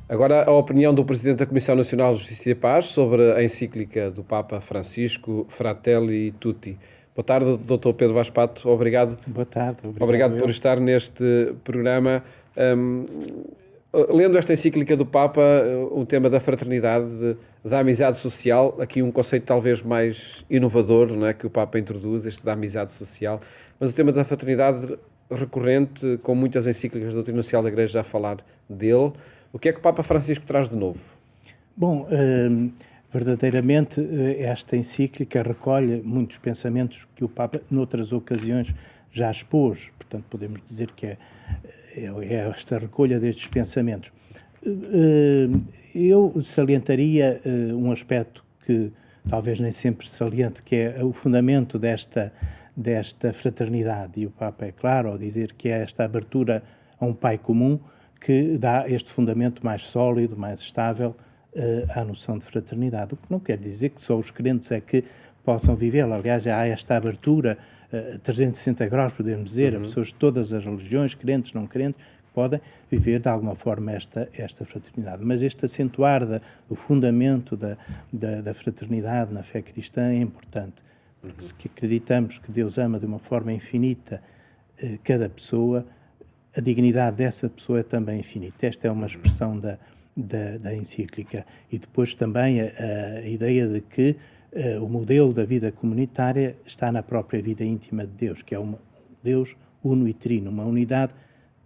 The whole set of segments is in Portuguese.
Agora, a opinião do Presidente da Comissão Nacional de Justiça e Paz sobre a encíclica do Papa Francisco, Fratelli Tutti. Boa tarde, Dr. Pedro Vaz Pato. Obrigado. Boa tarde. Obrigado por estar neste programa. Lendo esta encíclica do Papa, o tema da fraternidade, da amizade social, aqui um conceito talvez mais inovador, não é, que o Papa introduz, este da amizade social, mas o tema da fraternidade recorrente, com muitas encíclicas da doutrina social da Igreja a falar dele. O que é que o Papa Francisco traz de novo? Bom, verdadeiramente esta encíclica recolhe muitos pensamentos que o Papa, noutras ocasiões, já expôs. Portanto, podemos dizer que é esta recolha destes pensamentos. Eu salientaria um aspecto que talvez nem sempre saliente, que é o fundamento desta fraternidade. E o Papa é claro ao dizer que é esta abertura a um Pai comum que dá este fundamento mais sólido, mais estável à noção de fraternidade. O que não quer dizer que só os crentes é que possam vivê-la. Aliás, há esta abertura 360 graus, podemos dizer, a pessoas de todas as religiões, crentes, não crentes, podem viver de alguma forma esta fraternidade. Mas este acentuar do fundamento da fraternidade na fé cristã é importante, porque se acreditamos que Deus ama de uma forma infinita cada pessoa, a dignidade dessa pessoa é também infinita. Esta é uma expressão da encíclica. E depois também a ideia de que o modelo da vida comunitária está na própria vida íntima de Deus, que é um Deus uno e trino, uma unidade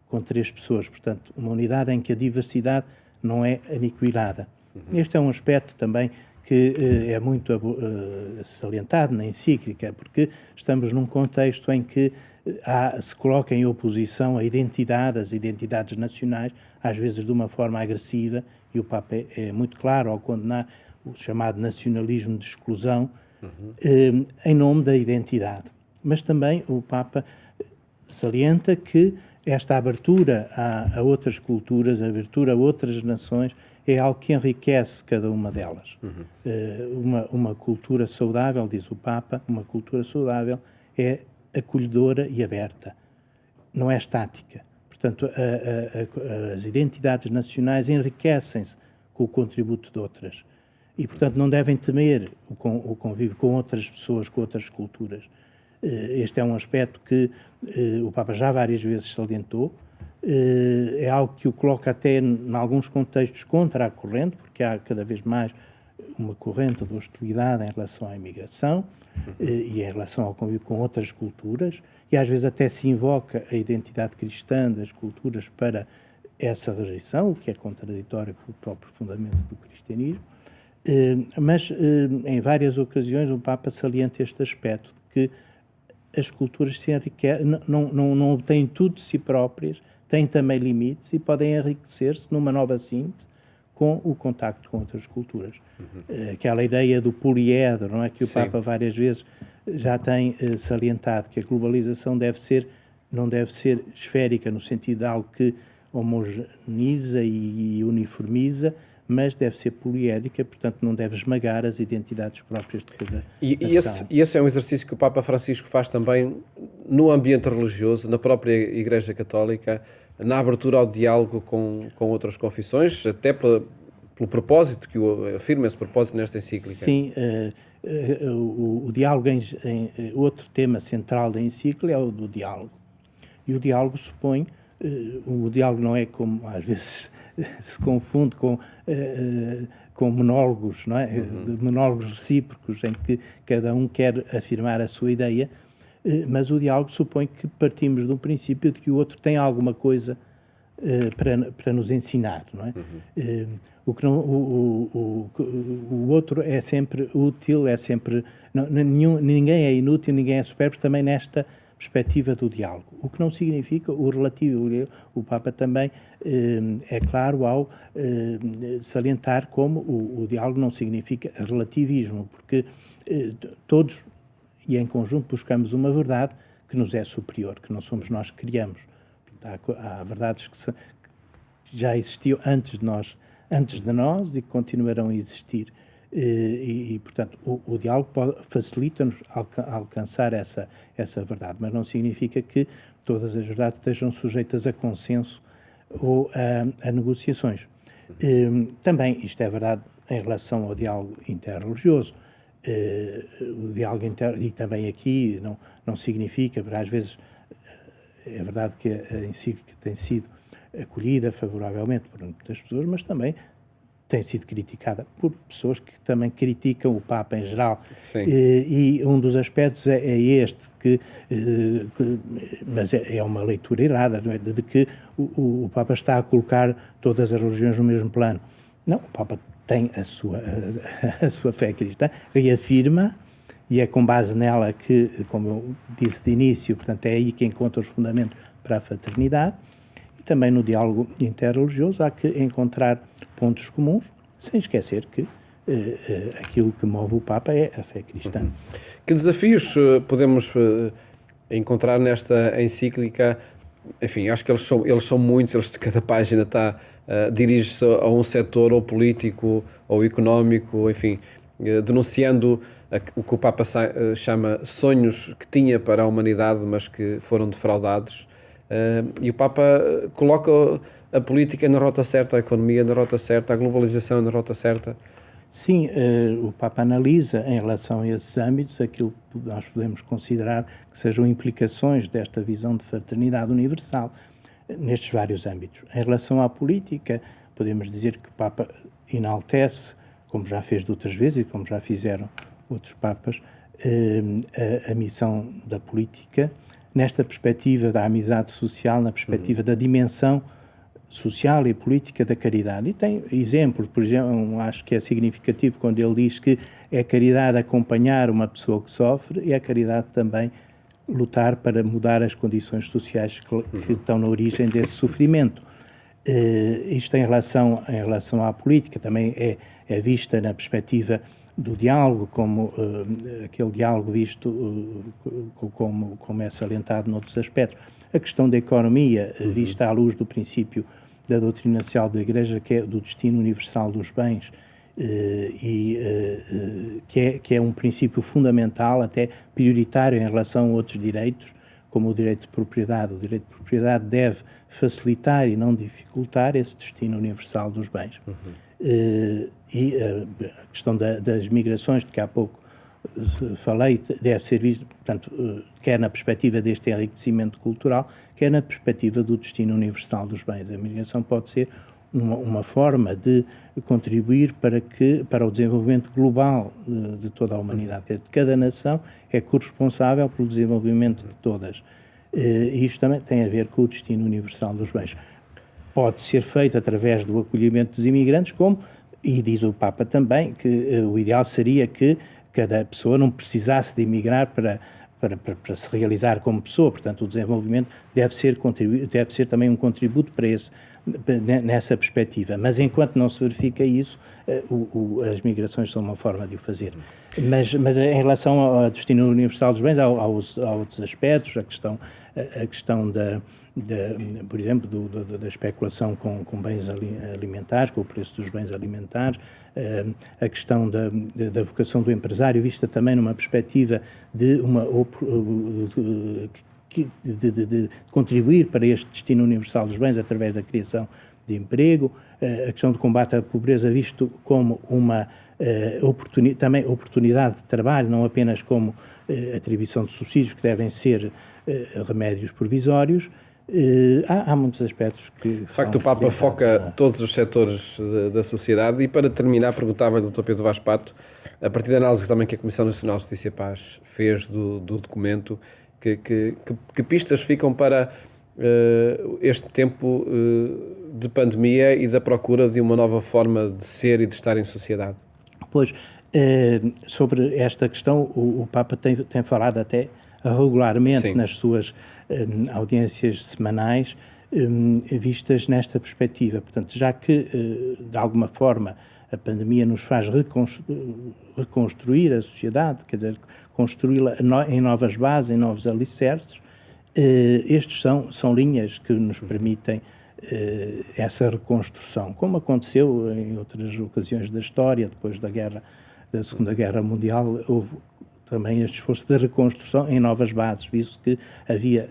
com três pessoas, portanto, uma unidade em que a diversidade não é aniquilada. Este é um aspecto também que é muito salientado na encíclica, porque estamos num contexto em que se coloca em oposição a identidade, as identidades nacionais, às vezes de uma forma agressiva, e o Papa é muito claro ao condenar o chamado nacionalismo de exclusão, em nome da identidade. Mas também o Papa salienta que esta abertura a outras culturas, a abertura a outras nações, é algo que enriquece cada uma delas. Uma cultura saudável, diz o Papa, uma cultura saudável é acolhedora e aberta, não é estática. Portanto, as identidades nacionais enriquecem-se com o contributo de outras e, portanto, não devem temer o convívio com outras pessoas, com outras culturas. Este é um aspecto que o Papa já várias vezes salientou, é algo que o coloca até em alguns contextos contra a corrente, porque há cada vez mais uma corrente de hostilidade em relação à imigração e em relação ao convívio com outras culturas, e às vezes até se invoca a identidade cristã das culturas para essa rejeição, o que é contraditório com o próprio fundamento do cristianismo, mas em várias ocasiões o Papa salienta este aspecto de que as culturas se não obtêm tudo de si próprias, têm também limites e podem enriquecer-se numa nova síntese com o contacto com outras culturas. Aquela ideia do poliedro, não é, que o Papa várias vezes já tem salientado, que a globalização não deve ser esférica no sentido de algo que homogeneiza e uniformiza, mas deve ser poliédrica, portanto não deve esmagar as identidades próprias de cada nação. E esse é um exercício que o Papa Francisco faz também no ambiente religioso, na própria Igreja Católica, na abertura ao diálogo com outras confissões, até pelo propósito que afirma esse propósito nesta encíclica. Sim, o diálogo, outro tema central da encíclica é o do diálogo. E o diálogo supõe, o diálogo não é como às vezes se confunde com monólogos, não é? Monólogos recíprocos em que cada um quer afirmar a sua ideia, mas o diálogo supõe que partimos do princípio de que o outro tem alguma coisa para nos ensinar, não é? O outro é sempre útil, é sempre... ninguém é inútil, ninguém é supérfluo também nesta perspectiva do diálogo. O que não significa o relativo. O Papa também é claro ao salientar como o diálogo não significa relativismo, porque todos e em conjunto buscamos uma verdade que nos é superior, que não somos nós que criamos. Há verdades que já existiam antes de nós e que continuarão a existir. Portanto, o diálogo facilita-nos alcançar essa verdade, mas não significa que todas as verdades estejam sujeitas a consenso ou a negociações. Também, isto é verdade em relação ao diálogo interreligioso. O diálogo e também aqui não significa, porque às vezes é verdade que a encíclica tem sido acolhida favoravelmente por muitas pessoas, mas também tem sido criticada por pessoas que também criticam o Papa em geral. Sim. E um dos aspectos é este, mas é uma leitura errada, não é? De que o Papa está a colocar todas as religiões no mesmo plano. Não, o Papa tem a sua fé cristã, reafirma, e é com base nela que, como eu disse de início, portanto é aí que encontra os fundamentos para a fraternidade. E também no diálogo interreligioso há que encontrar pontos comuns, sem esquecer que aquilo que move o Papa é a fé cristã. Que desafios podemos encontrar nesta encíclica? Enfim, acho que eles são muitos, de cada página dirige-se a um setor ou político ou económico, enfim, denunciando o que o Papa chama sonhos que tinha para a humanidade, mas que foram defraudados. E o Papa coloca a política na rota certa, a economia na rota certa, a globalização na rota certa. Sim, o Papa analisa em relação a esses âmbitos aquilo que nós podemos considerar que sejam implicações desta visão de fraternidade universal nestes vários âmbitos. Em relação à política, podemos dizer que o Papa enaltece, como já fez de outras vezes e como já fizeram outros Papas, a missão da política nesta perspectiva da amizade social, na perspectiva da dimensão social e política da caridade. E tem exemplos, por exemplo, acho que é significativo quando ele diz que é a caridade acompanhar uma pessoa que sofre e é a caridade também lutar para mudar as condições sociais que estão na origem desse sofrimento. Isto em relação à política também é vista na perspectiva do diálogo, como aquele diálogo visto como é salientado noutros aspectos. A questão da economia, vista à luz do princípio da doutrina social da Igreja, que é do destino universal dos bens, que é um princípio fundamental, até prioritário em relação a outros direitos, como o direito de propriedade. O direito de propriedade deve facilitar e não dificultar esse destino universal dos bens. E a questão das migrações, de que há pouco falei, deve ser visto, portanto, quer na perspectiva deste enriquecimento cultural, quer na perspectiva do destino universal dos bens. A migração pode ser uma forma de contribuir para o desenvolvimento global de toda a humanidade. Cada nação é corresponsável pelo desenvolvimento de todas. E isto também tem a ver com o destino universal dos bens. Pode ser feito através do acolhimento dos imigrantes, e diz o Papa também, que o ideal seria que cada pessoa não precisasse de emigrar para se realizar como pessoa. Portanto, o desenvolvimento deve ser também um contributo para nessa perspectiva. Mas enquanto não se verifica isso, as migrações são uma forma de o fazer. Mas em relação ao destino universal dos bens, há outros aspectos, a questão por exemplo, da especulação com bens alimentares, com o preço dos bens alimentares, a questão da vocação do empresário, vista também numa perspectiva de contribuir para este destino universal dos bens através da criação de emprego, a questão do combate à pobreza visto como uma também oportunidade de trabalho, não apenas como atribuição de subsídios que devem ser remédios provisórios. Há muitos aspectos que... De facto, o Papa foca todos os setores da sociedade. E para terminar, perguntava ao Dr. Pedro Vaz Pato, a partir da análise também que a Comissão Nacional de Justiça e Paz fez do documento, que pistas ficam para este tempo de pandemia e da procura de uma nova forma de ser e de estar em sociedade? Pois, sobre esta questão, o Papa tem falado até regularmente, sim, nas suas audiências semanais, vistas nesta perspectiva. Portanto, já que, de alguma forma, a pandemia nos faz reconstruir a sociedade, quer dizer, construí-la em novas bases, em novos alicerces, estes são linhas que nos permitem essa reconstrução, como aconteceu em outras ocasiões da história. Depois da Segunda Guerra Mundial, houve também este esforço de reconstrução em novas bases, visto que havia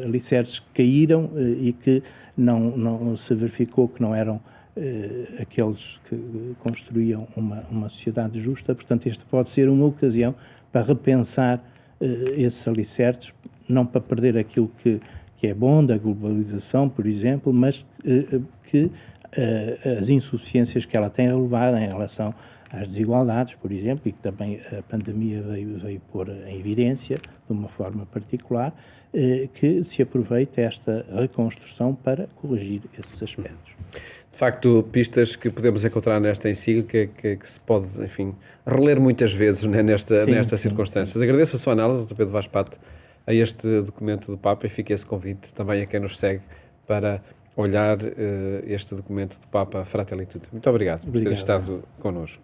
alicerces que caíram e que não se verificou que não eram aqueles que construíam uma sociedade justa. Portanto, isto pode ser uma ocasião para repensar esses alicerces, não para perder aquilo que é bom da globalização, por exemplo, mas que as insuficiências que ela tem a levar em relação às desigualdades, por exemplo, e que também a pandemia veio pôr em evidência de uma forma particular, que se aproveita esta reconstrução para corrigir esses aspectos. De facto, pistas que podemos encontrar nesta encíclica que se pode, enfim, reler muitas vezes, né, nestas circunstâncias. Sim. Agradeço a sua análise, Dr. Pedro Vaz Pato, a este documento do Papa, e fica esse convite também a quem nos segue para olhar este documento do Papa Fratelli Tutti. Muito obrigado por ter estado connosco.